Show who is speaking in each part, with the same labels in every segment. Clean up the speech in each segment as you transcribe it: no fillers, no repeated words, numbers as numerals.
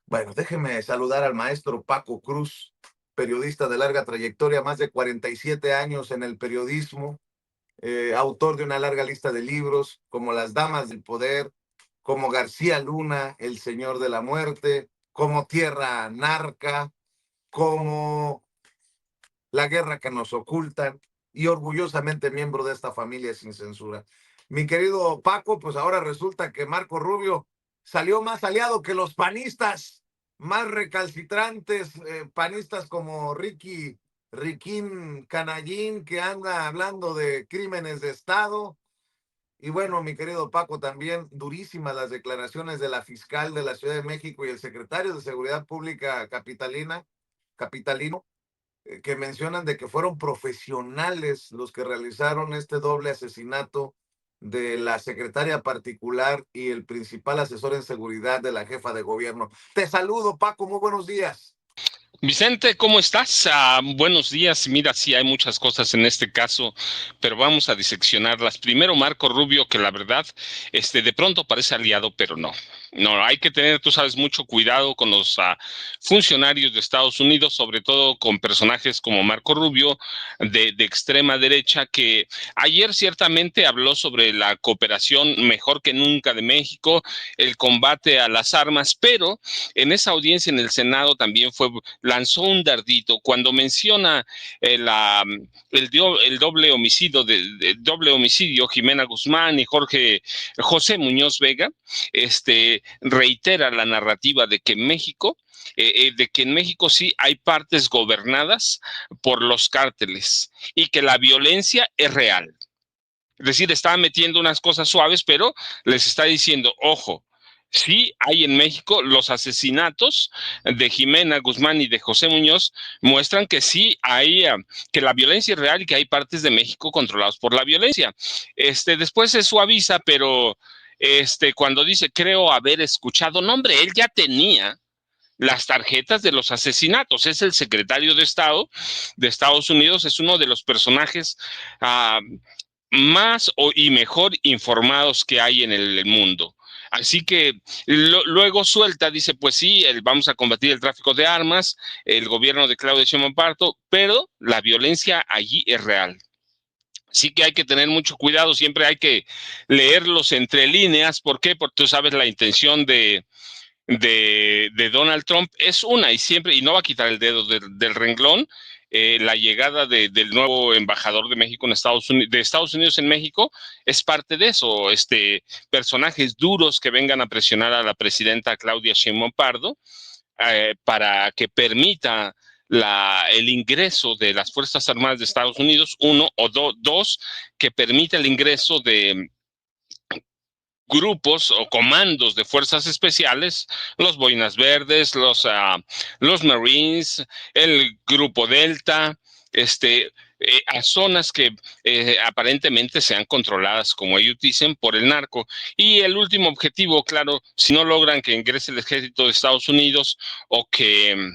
Speaker 1: Bueno, déjeme saludar al maestro Paco Cruz, periodista de larga trayectoria, más de 47 años en el periodismo, autor de una larga lista de libros como Las Damas del Poder, como García Luna, El Señor de la Muerte, como Tierra Narca, como La Guerra que nos ocultan, y orgullosamente miembro de esta familia sin censura. Mi querido Paco, pues ahora resulta que Marco Rubio salió más aliado que los panistas, más recalcitrantes, panistas como Riquín Canallín, que anda hablando de crímenes de Estado. Y bueno, mi querido Paco, también durísimas las declaraciones de la fiscal de la Ciudad de México y el secretario de Seguridad Pública capitalino, que mencionan de que fueron profesionales los que realizaron este doble asesinato de la secretaria particular y el principal asesor en seguridad de la jefa de gobierno. Te saludo, Paco, muy buenos días.
Speaker 2: Vicente, ¿cómo estás? Buenos días. Mira, sí hay muchas cosas en este caso, pero vamos a diseccionarlas. Primero, Marco Rubio, que la verdad, de pronto parece aliado, pero no. No, hay que tener, tú sabes, mucho cuidado con los funcionarios de Estados Unidos, sobre todo con personajes como Marco Rubio, de extrema derecha, que ayer ciertamente habló sobre la cooperación mejor que nunca de México, el combate a las armas, pero en esa audiencia en el Senado también lanzó un dardito cuando menciona el doble homicidio Jimena Guzmán y José Muñoz Vega. Reitera la narrativa de que en México sí hay partes gobernadas por los cárteles y que la violencia es real. Es decir, está metiendo unas cosas suaves, pero les está diciendo, ojo, sí hay en México los asesinatos de Jimena Guzmán y de José Muñoz muestran que sí hay, que la violencia es real y que hay partes de México controlados por la violencia. Después se suaviza, pero cuando dice, creo haber escuchado, no hombre, él ya tenía las tarjetas de los asesinatos. Es el secretario de Estado de Estados Unidos, es uno de los personajes más y mejor informados que hay en el mundo. Así que luego suelta, dice, pues sí, vamos a combatir el tráfico de armas, el gobierno de Claudia Sheinbaum Pardo, pero la violencia allí es real. Sí que hay que tener mucho cuidado, siempre hay que leerlos entre líneas. ¿Por qué? Porque tú sabes la intención de Donald Trump es una y siempre, y no va a quitar el dedo del renglón, la llegada del nuevo embajador de México en Estados Unidos en México es parte de eso, personajes duros que vengan a presionar a la presidenta Claudia Sheinbaum Pardo para que permita el ingreso de las Fuerzas Armadas de Estados Unidos, uno, o dos, que permita el ingreso de grupos o comandos de fuerzas especiales, los Boinas Verdes, los Marines, el Grupo Delta, a zonas que aparentemente sean controladas, como ellos dicen, por el narco. Y el último objetivo, claro, si no logran que ingrese el ejército de Estados Unidos o que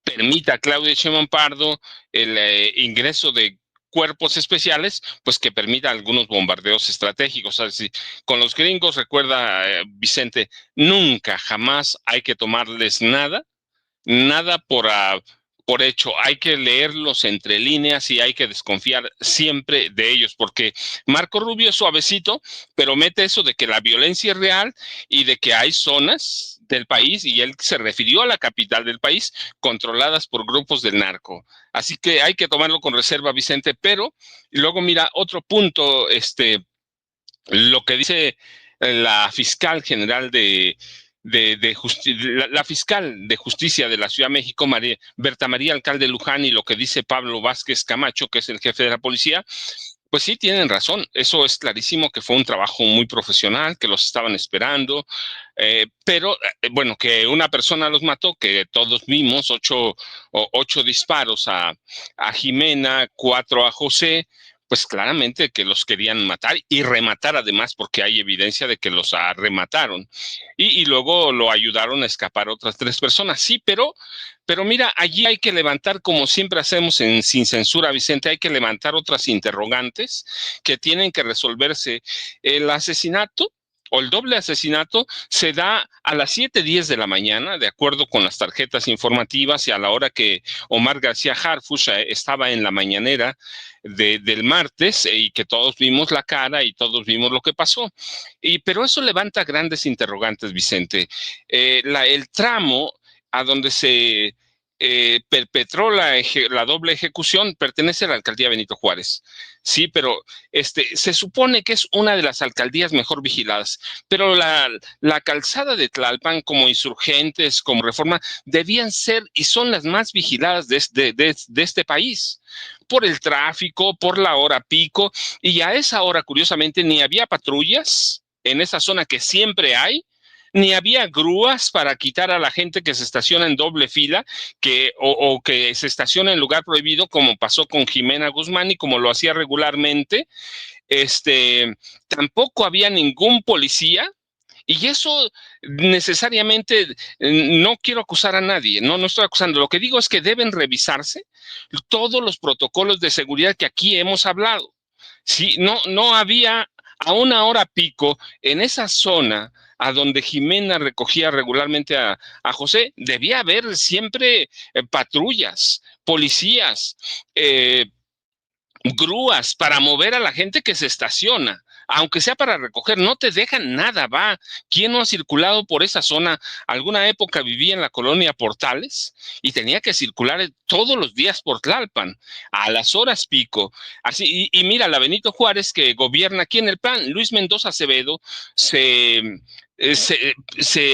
Speaker 2: permita a Claudia Sheinbaum Pardo el ingreso de cuerpos especiales, pues que permita algunos bombardeos estratégicos. O sea, con los gringos, recuerda, Vicente, nunca, jamás hay que tomarles nada por hecho. Hay que leerlos entre líneas y hay que desconfiar siempre de ellos, porque Marco Rubio es suavecito, pero mete eso de que la violencia es real y de que hay zonas del país, y él se refirió a la capital del país, controladas por grupos del narco. Así que hay que tomarlo con reserva, Vicente, pero y luego mira otro punto, lo que dice la fiscal general la fiscal de justicia de la Ciudad de México, Berta María Alcalde Luján, y lo que dice Pablo Vázquez Camacho, que es el jefe de la policía, pues sí, tienen razón. Eso es clarísimo que fue un trabajo muy profesional, que los estaban esperando, pero bueno, que una persona los mató, que todos vimos, ocho disparos a Jimena, 4 a José, pues claramente que los querían matar y rematar además, porque hay evidencia de que los remataron. Y luego lo ayudaron a escapar otras 3 personas. Sí, pero mira, allí hay que levantar, como siempre hacemos en Sin Censura, Vicente, hay que levantar otras interrogantes que tienen que resolverse. El asesinato o el doble asesinato se da a las 7:10 de la mañana, de acuerdo con las tarjetas informativas y a la hora que Omar García Harfuch estaba en la mañanera del martes y que todos vimos la cara y todos vimos lo que pasó. Pero eso levanta grandes interrogantes, Vicente. El tramo a donde se perpetró la doble ejecución pertenece a la alcaldía Benito Juárez. Sí, pero se supone que es una de las alcaldías mejor vigiladas, pero la calzada de Tlalpan, como Insurgentes, como Reforma, debían ser y son las más vigiladas de este país, por el tráfico, por la hora pico, y a esa hora, curiosamente, ni había patrullas en esa zona que siempre hay, ni había grúas para quitar a la gente que se estaciona en doble fila o que se estaciona en lugar prohibido, como pasó con Jimena Guzmán y como lo hacía regularmente. Tampoco había ningún policía. Y eso necesariamente, no quiero acusar a nadie, no estoy acusando. Lo que digo es que deben revisarse todos los protocolos de seguridad que aquí hemos hablado. Sí, no había a una hora pico en esa zona a donde Jimena recogía regularmente a José, debía haber siempre patrullas, policías, grúas para mover a la gente que se estaciona, aunque sea para recoger, no te dejan nada, va. ¿Quién no ha circulado por esa zona? Alguna época vivía en la colonia Portales y tenía que circular todos los días por Tlalpan, a las horas pico. Así, y mira, la Benito Juárez que gobierna aquí en el plan, Luis Mendoza Acevedo, se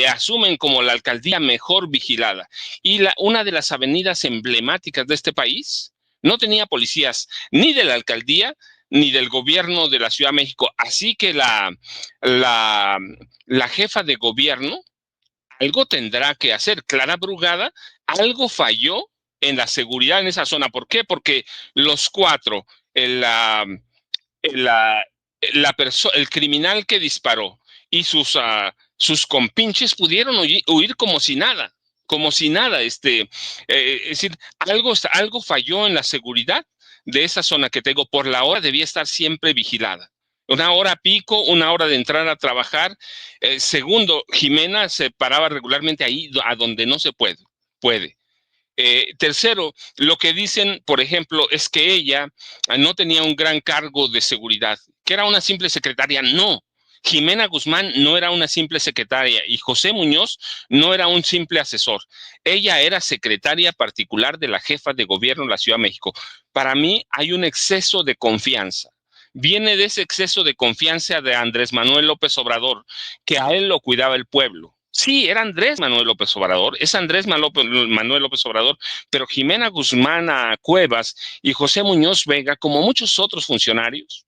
Speaker 2: asumen como la alcaldía mejor vigilada. Y una de las avenidas emblemáticas de este país no tenía policías ni de la alcaldía ni del gobierno de la Ciudad de México. Así que la jefa de gobierno algo tendrá que hacer. Clara Brugada, algo falló en la seguridad en esa zona. ¿Por qué? Porque los cuatro, el criminal que disparó y sus compinches pudieron huir como si nada. Como si nada, es decir, algo falló en la seguridad de esa zona que tengo. Por la hora debía estar siempre vigilada. Una hora pico, una hora de entrar a trabajar. Segundo, Jimena se paraba regularmente ahí a donde no se puede. Tercero, lo que dicen, por ejemplo, es que ella no tenía un gran cargo de seguridad, que era una simple secretaria. No, Jimena Guzmán no era una simple secretaria y José Muñoz no era un simple asesor. Ella era secretaria particular de la jefa de gobierno de la Ciudad de México. Para mí hay un exceso de confianza. Viene de ese exceso de confianza de Andrés Manuel López Obrador, que a él lo cuidaba el pueblo. Sí, era Andrés Manuel López Obrador, es Andrés Manuel López Obrador, pero Jimena Guzmán Cuevas y José Muñoz Vega, como muchos otros funcionarios,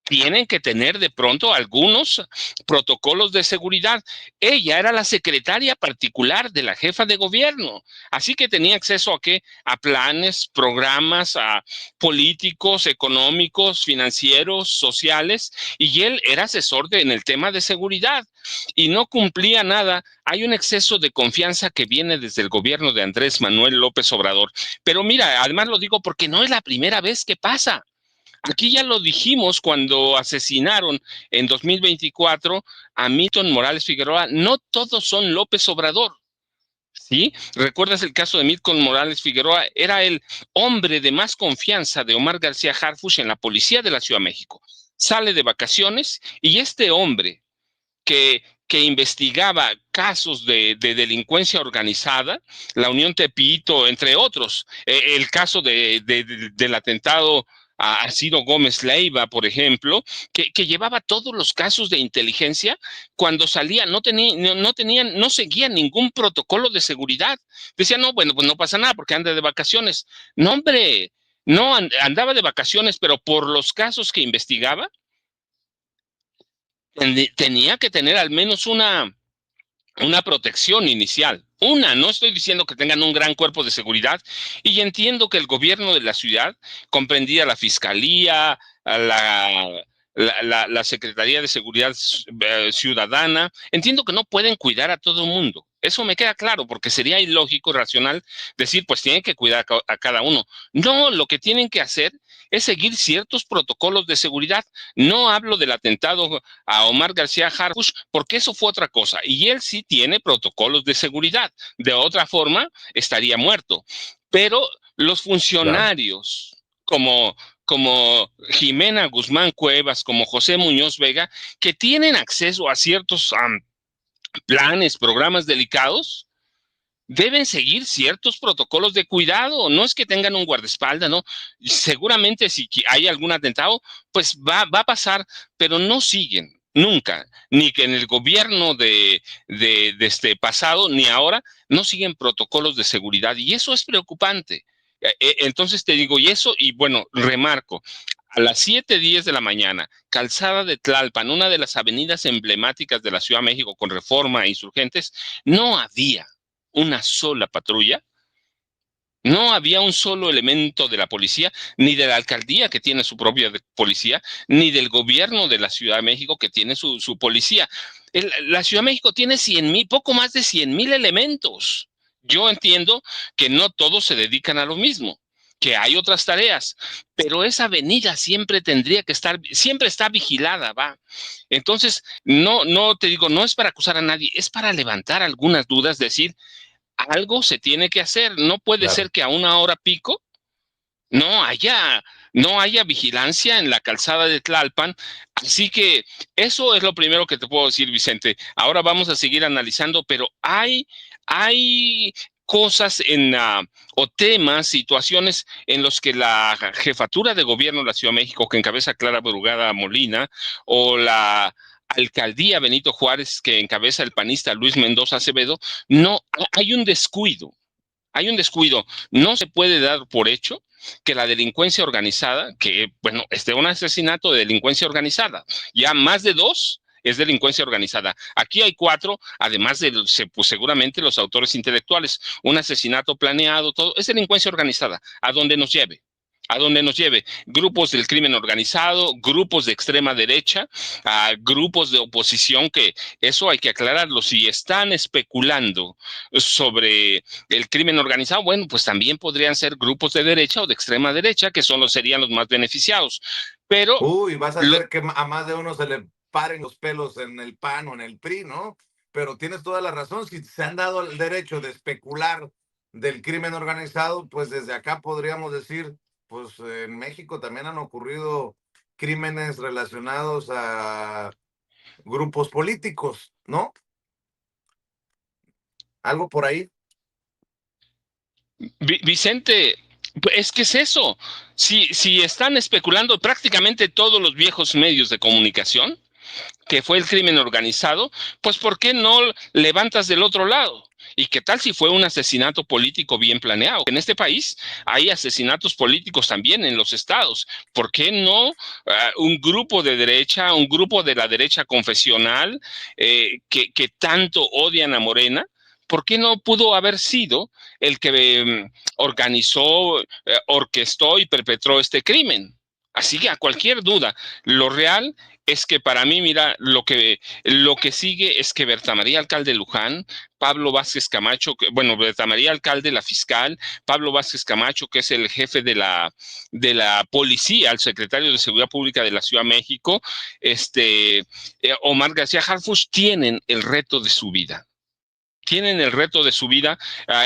Speaker 2: tienen que tener de pronto algunos protocolos de seguridad. Ella era la secretaria particular de la jefa de gobierno, así que tenía acceso a qué, a planes, programas, a políticos, económicos, financieros, sociales, y él era asesor en el tema de seguridad y no cumplía nada. Hay un exceso de confianza que viene desde el gobierno de Andrés Manuel López Obrador. Pero mira, además lo digo porque no es la primera vez que pasa. Aquí ya lo dijimos cuando asesinaron en 2024 a Milton Morales Figueroa. No todos son López Obrador. ¿Sí? ¿Recuerdas el caso de Milton Morales Figueroa? Era el hombre de más confianza de Omar García Harfuch en la policía de la Ciudad de México. Sale de vacaciones y este hombre que investigaba casos de delincuencia organizada, la Unión Tepito, entre otros, el caso del atentado a Ciro Gómez Leiva, por ejemplo, que llevaba todos los casos de inteligencia. Cuando salía no seguía ningún protocolo de seguridad. Decía, no, bueno, pues no pasa nada porque anda de vacaciones. No, hombre, no andaba de vacaciones, pero por los casos que investigaba, tenía que tener al menos una protección inicial. No estoy diciendo que tengan un gran cuerpo de seguridad, y entiendo que el gobierno de la ciudad comprendía la fiscalía, la Secretaría de Seguridad Ciudadana. Entiendo que no pueden cuidar a todo el mundo. Eso me queda claro, porque sería ilógico, irracional, decir, pues tienen que cuidar a cada uno. No, lo que tienen que hacer es seguir ciertos protocolos de seguridad. No hablo del atentado a Omar García Harfuch, porque eso fue otra cosa. Y él sí tiene protocolos de seguridad. De otra forma, estaría muerto. Pero los
Speaker 1: Claro.
Speaker 2: funcionarios, como Jimena Guzmán Cuevas, como José Muñoz Vega, que tienen acceso a ciertos planes, programas delicados, deben seguir ciertos protocolos de cuidado. No es que tengan un guardaespaldas, ¿no? Seguramente si hay algún atentado, pues va a pasar, pero no siguen. Nunca, ni que en el gobierno de este pasado, ni ahora, no siguen protocolos de seguridad. Y eso es preocupante. Entonces te digo, y eso, y bueno, remarco, a las 7:10 de la mañana, calzada de Tlalpan, una de las avenidas emblemáticas de la Ciudad de México con Reforma e Insurgentes, no había una sola patrulla, no había un solo elemento de la policía, ni de la alcaldía que tiene su propia policía, ni del gobierno de la Ciudad de México que tiene su policía. La Ciudad de México tiene 100,000, poco más de 100,000 elementos. Yo entiendo que no todos se dedican a lo mismo, que hay otras tareas, pero esa avenida siempre tendría que estar, siempre está vigilada, va. Entonces, no te digo, no es para acusar a nadie, es para levantar algunas dudas, decir, algo se tiene que hacer. No puede
Speaker 1: Claro.
Speaker 2: ser que a una hora pico no haya, no haya vigilancia en la calzada de Tlalpan. Así que eso es lo primero que te puedo decir, Vicente. Ahora vamos a seguir analizando, pero hay cosas o temas, situaciones en los que la jefatura de gobierno de la Ciudad de México, que encabeza Clara Brugada Molina, o la alcaldía Benito Juárez, que encabeza el panista Luis Mendoza Acevedo, no, hay un descuido. Hay un descuido. No se puede dar por hecho que la delincuencia organizada, que, bueno, un asesinato de delincuencia organizada, ya más de 2 es delincuencia organizada. Aquí hay 4, además de pues, seguramente los autores intelectuales. Un asesinato planeado, todo, es delincuencia organizada, a donde nos lleve. A donde nos lleve grupos del crimen organizado, grupos de extrema derecha, grupos de oposición, que eso hay que aclararlo. Si están especulando sobre el crimen organizado, bueno, pues también podrían ser grupos de derecha o de extrema derecha, que serían los más beneficiados. Pero
Speaker 1: Uy, vas a
Speaker 2: lo,
Speaker 1: hacer que a más de uno se le paren los pelos en el PAN o en el PRI, ¿no? Pero tienes toda la razón. Si se han dado el derecho de especular del crimen organizado, pues desde acá podríamos decir, pues en México también han ocurrido crímenes relacionados a grupos políticos, ¿no? Algo por ahí.
Speaker 2: Vicente, es que es eso. Si están especulando prácticamente todos los viejos medios de comunicación, que fue el crimen organizado, pues ¿por qué no levantas del otro lado? ¿Y qué tal si fue un asesinato político bien planeado? En este país hay asesinatos políticos también en los estados. ¿Por qué no un grupo de derecha, un grupo de la derecha confesional que tanto odian a Morena? ¿Por qué no pudo haber sido el que organizó, orquestó y perpetró este crimen? Así que a cualquier duda, lo real es que para mí, mira, lo que sigue es que Berta María Alcalde Luján, Pablo Vázquez Camacho, bueno, Berta María Alcalde, la fiscal, Pablo Vázquez Camacho, que es el jefe de la policía, el secretario de Seguridad Pública de la Ciudad de México, Omar García Harfuch, tienen el reto de su vida. Tienen el reto de su vida.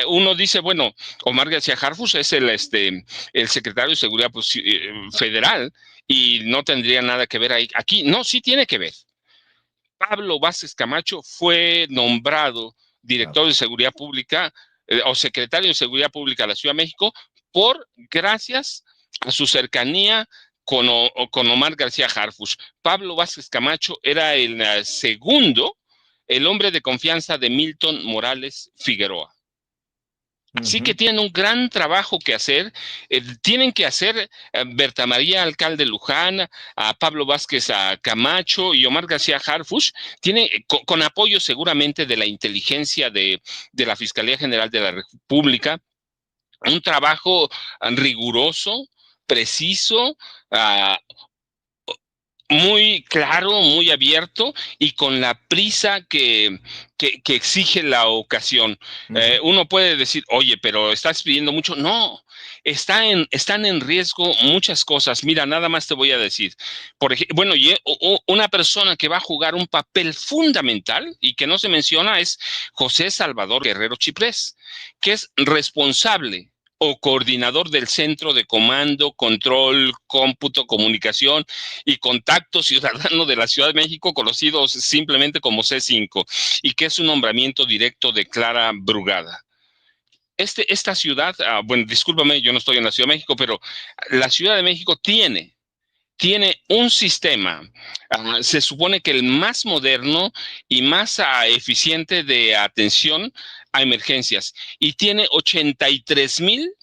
Speaker 2: Uno dice, bueno, Omar García Harfuch es el secretario de Seguridad Federal y no tendría nada que ver ahí. Aquí, no, sí tiene que ver. Pablo Vázquez Camacho fue nombrado
Speaker 1: Claro.
Speaker 2: director de Seguridad Pública o secretario de Seguridad Pública de la Ciudad de México gracias a su cercanía con Omar García Harfuch. Pablo Vázquez Camacho era el segundo, el hombre de confianza de Milton Morales Figueroa. Así que
Speaker 1: Ujú.
Speaker 2: tienen un gran trabajo que hacer. Tienen que hacer Berta María Alcalde Luján, a Pablo Vázquez a Camacho y Omar García Harfuch, con apoyo seguramente de la inteligencia de la Fiscalía General de la República, un trabajo riguroso, preciso, uh, muy claro, muy abierto y con la prisa que exige la ocasión. Uno puede decir, oye, pero estás pidiendo mucho. No, están en riesgo muchas cosas. Mira, nada más te voy a decir. Por ejemplo, bueno, una persona que va a jugar un papel fundamental y que no se menciona es José Salvador Guerrero Chiprés, que es responsable o coordinador del Centro de Comando, Control, Cómputo, Comunicación y Contacto Ciudadano de la Ciudad de México, conocido simplemente como C5, y que es un nombramiento directo de Clara Brugada. Esta ciudad, bueno, discúlpame, yo no estoy en la Ciudad de México, pero la Ciudad de México tiene un sistema, se supone que el más moderno y más eficiente de atención a emergencias, y tiene 83,000,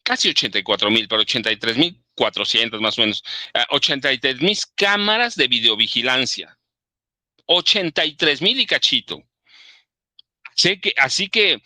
Speaker 2: casi 84,000, pero 83,400 más o menos, 83,000 cámaras de videovigilancia, 83,000 y cachito. Así que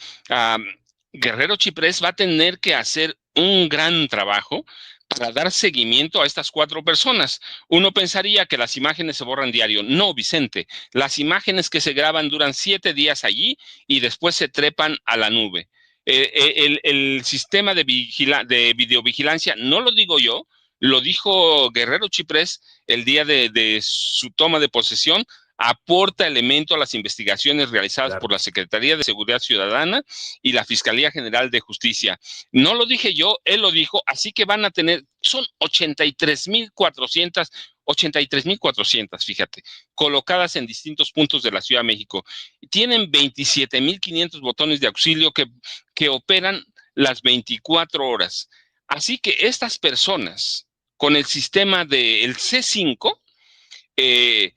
Speaker 2: Guerrero Chiprés va a tener que hacer un gran trabajo para dar seguimiento a estas 4 personas. Uno pensaría que las imágenes se borran diario. No, Vicente, las imágenes que se graban duran 7 días allí y después se trepan a la nube. El sistema de videovigilancia, no lo digo yo, lo dijo Guerrero Chiprés el día de su toma de posesión, aporta elemento a las investigaciones realizadas
Speaker 1: Claro.
Speaker 2: por la Secretaría de Seguridad Ciudadana y la Fiscalía General de Justicia. No lo dije yo, él lo dijo, así que van a tener, son 83,400, fíjate, colocadas en distintos puntos de la Ciudad de México. Tienen 27,500 botones de auxilio que operan las 24 horas. Así que estas personas, con el sistema del C5, eh,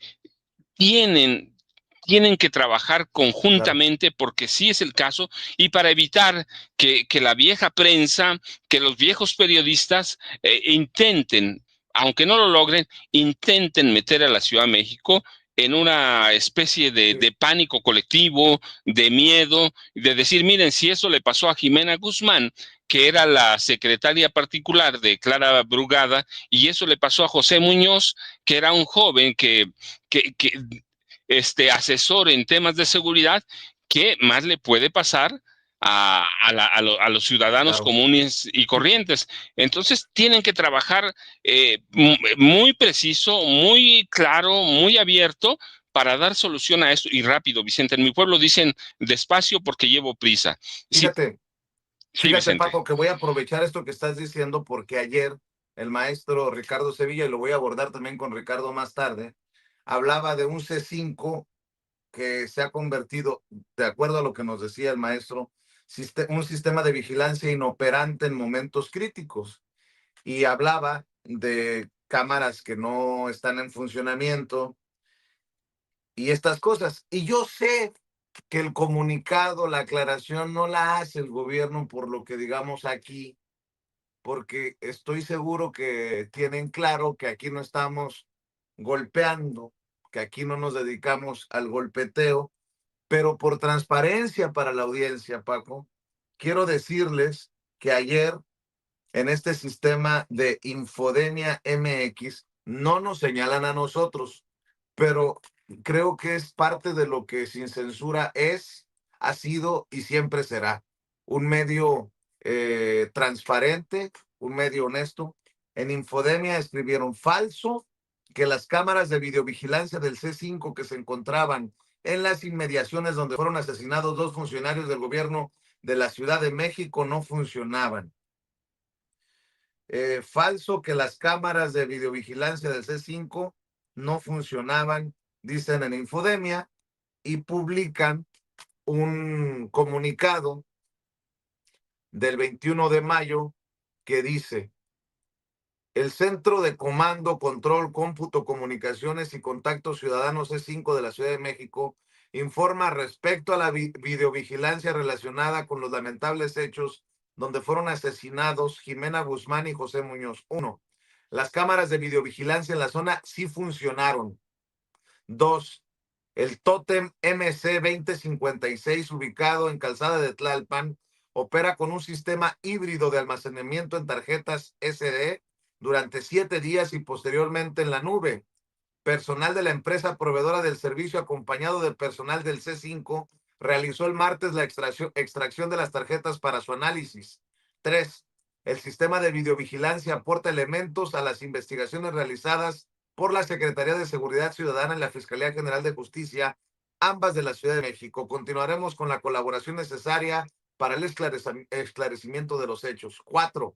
Speaker 2: tienen, tienen que trabajar
Speaker 1: Claro.
Speaker 2: conjuntamente porque sí es el caso y para evitar que la vieja prensa, que los viejos periodistas intenten, aunque no lo logren, intenten meter a la Ciudad de México en una especie
Speaker 1: Sí.
Speaker 2: de pánico colectivo, de miedo, de decir, miren, si eso le pasó a Jimena Guzmán, que era la secretaria particular de Clara Brugada, y eso le pasó a José Muñoz, que era un joven que asesor en temas de seguridad, ¿qué más le puede pasar a los ciudadanos
Speaker 1: Claro.
Speaker 2: comunes y corrientes? Entonces tienen que trabajar muy preciso, muy claro, muy abierto para dar solución a esto y rápido, Vicente. En mi pueblo dicen despacio porque llevo prisa. Sí,
Speaker 1: Fíjate,
Speaker 2: sí,
Speaker 1: fíjate,
Speaker 2: Vicente.
Speaker 1: Paco, que voy a aprovechar esto que estás diciendo porque ayer el maestro Ricardo Sevilla, y lo voy a abordar también con Ricardo más tarde, hablaba de un C5 que se ha convertido, de acuerdo a lo que nos decía el maestro, un sistema de vigilancia inoperante en momentos críticos. Y hablaba de cámaras que no están en funcionamiento y estas cosas. Y yo sé que el comunicado, la aclaración no la hace el gobierno por lo que digamos aquí, porque estoy seguro que tienen claro que aquí no estamos golpeando, que aquí no nos dedicamos al golpeteo, pero por transparencia para la audiencia, Paco, quiero decirles que ayer en este sistema de Infodemia MX no nos señalan a nosotros, pero creo que es parte de lo que Sin Censura es, ha sido y siempre será. Un medio transparente, un medio honesto. En Infodemia escribieron falso que las cámaras de videovigilancia del C5 que se encontraban en las inmediaciones donde fueron asesinados 2 funcionarios del gobierno de la Ciudad de México no funcionaban. Falso que las cámaras de videovigilancia del C5 no funcionaban, dicen en Infodemia, y publican un comunicado del 21 de mayo que dice: el Centro de Comando, Control, Cómputo, Comunicaciones y Contacto Ciudadano C5 de la Ciudad de México informa respecto a la videovigilancia relacionada con los lamentables hechos donde fueron asesinados Jimena Guzmán y José Muñoz. 1. Las cámaras de videovigilancia en la zona sí funcionaron. 2. El tótem MC 2056, ubicado en Calzada de Tlalpan, opera con un sistema híbrido de almacenamiento en tarjetas SD durante 7 días y posteriormente en la nube. personal de la empresa proveedora del servicio acompañado de personal del C5 realizó el martes la extracción de las tarjetas para su análisis. 3. El sistema de videovigilancia aporta elementos a las investigaciones realizadas por la Secretaría de Seguridad Ciudadana y la Fiscalía General de Justicia, ambas de la Ciudad de México. Continuaremos con la colaboración necesaria para el esclarecimiento de los hechos. 4.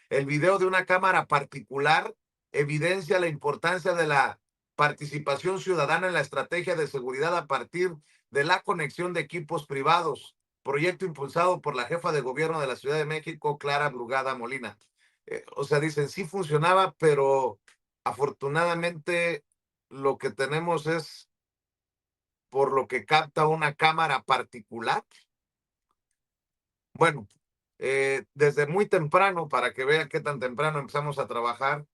Speaker 1: El video de una cámara particular evidencia la importancia de la participación ciudadana en la estrategia de seguridad a partir de la conexión de equipos privados, proyecto impulsado por la jefa de gobierno de la Ciudad de México, Clara Brugada Molina. O sea, dicen, sí funcionaba, pero afortunadamente lo que tenemos es por lo que capta una cámara particular. Bueno, desde muy temprano, para que vean qué tan temprano empezamos a trabajar,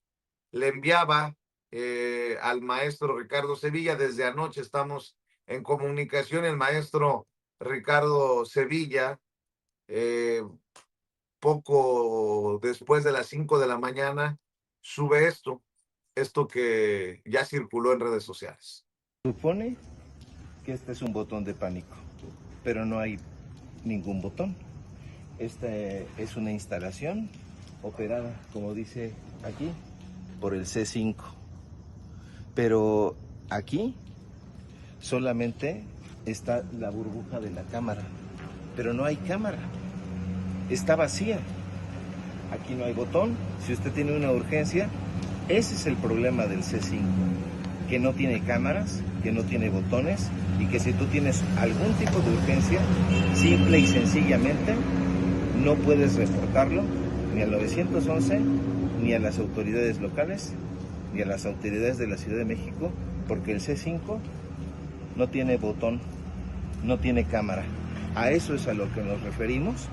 Speaker 1: le enviaba al maestro Ricardo Sevilla. Desde anoche estamos en comunicación. El maestro Ricardo Sevilla, poco después de las 5 de la mañana, sube esto que ya circuló en redes sociales.
Speaker 3: Supone que este es un botón de pánico, pero no hay ningún botón. Esta es una instalación operada, como dice aquí, por el C5. Pero aquí solamente está la burbuja de la cámara, pero no hay cámara. Está vacía. Aquí no hay botón. Si usted tiene una urgencia, ese es el problema del C5, que no tiene cámaras, que no tiene botones, y que si tú tienes algún tipo de urgencia, simple y sencillamente no puedes reportarlo ni al 911, ni a las autoridades locales, ni a las autoridades de la Ciudad de México, porque el C5 no tiene botón, no tiene cámara. A eso es a lo que nos referimos,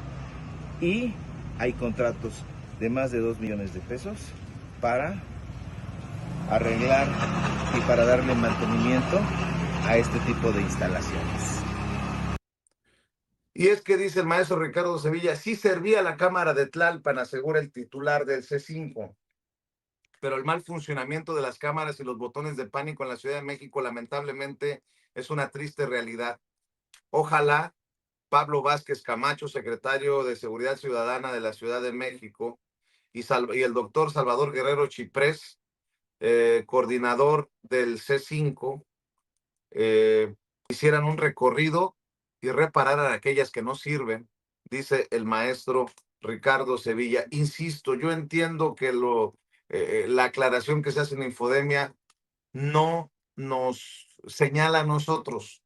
Speaker 3: y hay contratos de más de 2 millones de pesos para arreglar y para darle mantenimiento a este tipo de instalaciones.
Speaker 1: Y es que dice el maestro Ricardo Sevilla, sí servía la cámara de Tlalpan, asegura el titular del C5, pero el mal funcionamiento de las cámaras y los botones de pánico en la Ciudad de México lamentablemente es una triste realidad. Ojalá Pablo Vázquez Camacho, secretario de Seguridad Ciudadana de la Ciudad de México, y el doctor Salvador Guerrero Chiprés, coordinador del C5, hicieran un recorrido y repararan aquellas que no sirven, dice el maestro Ricardo Sevilla. Insisto, yo entiendo que la aclaración que se hace en Infodemia no nos señala a nosotros.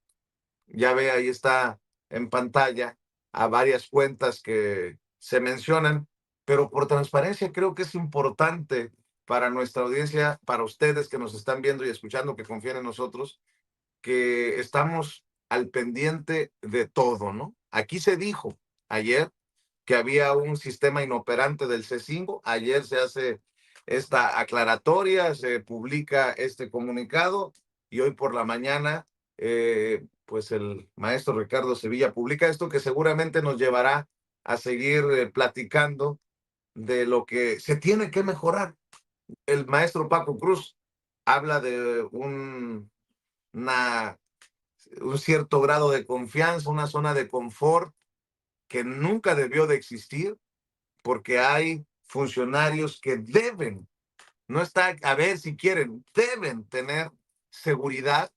Speaker 1: Ya ve, ahí está en pantalla a varias cuentas que se mencionan, pero por transparencia creo que es importante para nuestra audiencia, para ustedes que nos están viendo y escuchando, que confían en nosotros, que estamos al pendiente de todo, ¿no? Aquí se dijo ayer que había un sistema inoperante del C5, ayer se hace esta aclaratoria, se publica este comunicado, y hoy por la mañana, pues el maestro Ricardo Sevilla publica esto, que seguramente nos llevará a seguir platicando de lo que se tiene que mejorar. El maestro Paco Cruz habla de un cierto grado de confianza, una zona de confort que nunca debió de existir, porque hay funcionarios que deben, no está a ver si quieren, deben tener seguridad,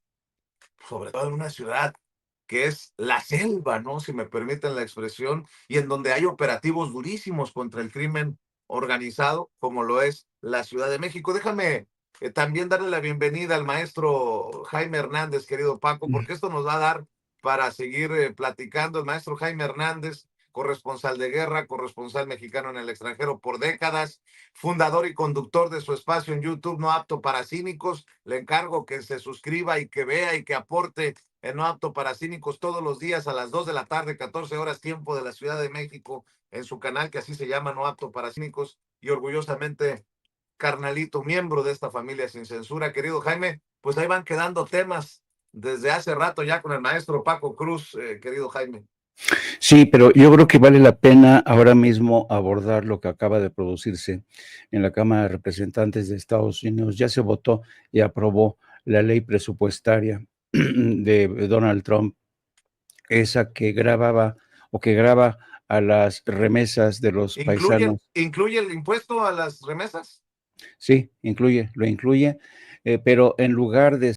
Speaker 1: sobre todo en una ciudad que es la selva, ¿no? Si me permiten la expresión, y en donde hay operativos durísimos contra el crimen organizado, como lo es la Ciudad de México. Déjame también darle la bienvenida al maestro Jaime Hernández, querido Paco, porque esto nos va a dar para seguir platicando. El maestro Jaime Hernández, corresponsal de guerra, corresponsal mexicano en el extranjero por décadas, fundador y conductor de su espacio en YouTube No Apto para Cínicos. Le encargo que se suscriba y que vea y que aporte en No Apto para Cínicos todos los días a las 2 de la tarde, 14 horas tiempo de la Ciudad de México, en su canal que así se llama, No Apto para Cínicos, y orgullosamente carnalito, miembro de esta familia sin censura. Querido Jaime, pues ahí van quedando temas desde hace rato ya con el maestro Paco Cruz, querido Jaime.
Speaker 4: Sí, pero yo creo que vale la pena ahora mismo abordar lo que acaba de producirse en la Cámara de Representantes de Estados Unidos. Ya se votó y aprobó la ley presupuestaria de Donald Trump, esa que grababa o que graba a las remesas de los paisanos.
Speaker 1: ¿Incluye el impuesto a las remesas?
Speaker 4: Sí, lo incluye, pero en lugar de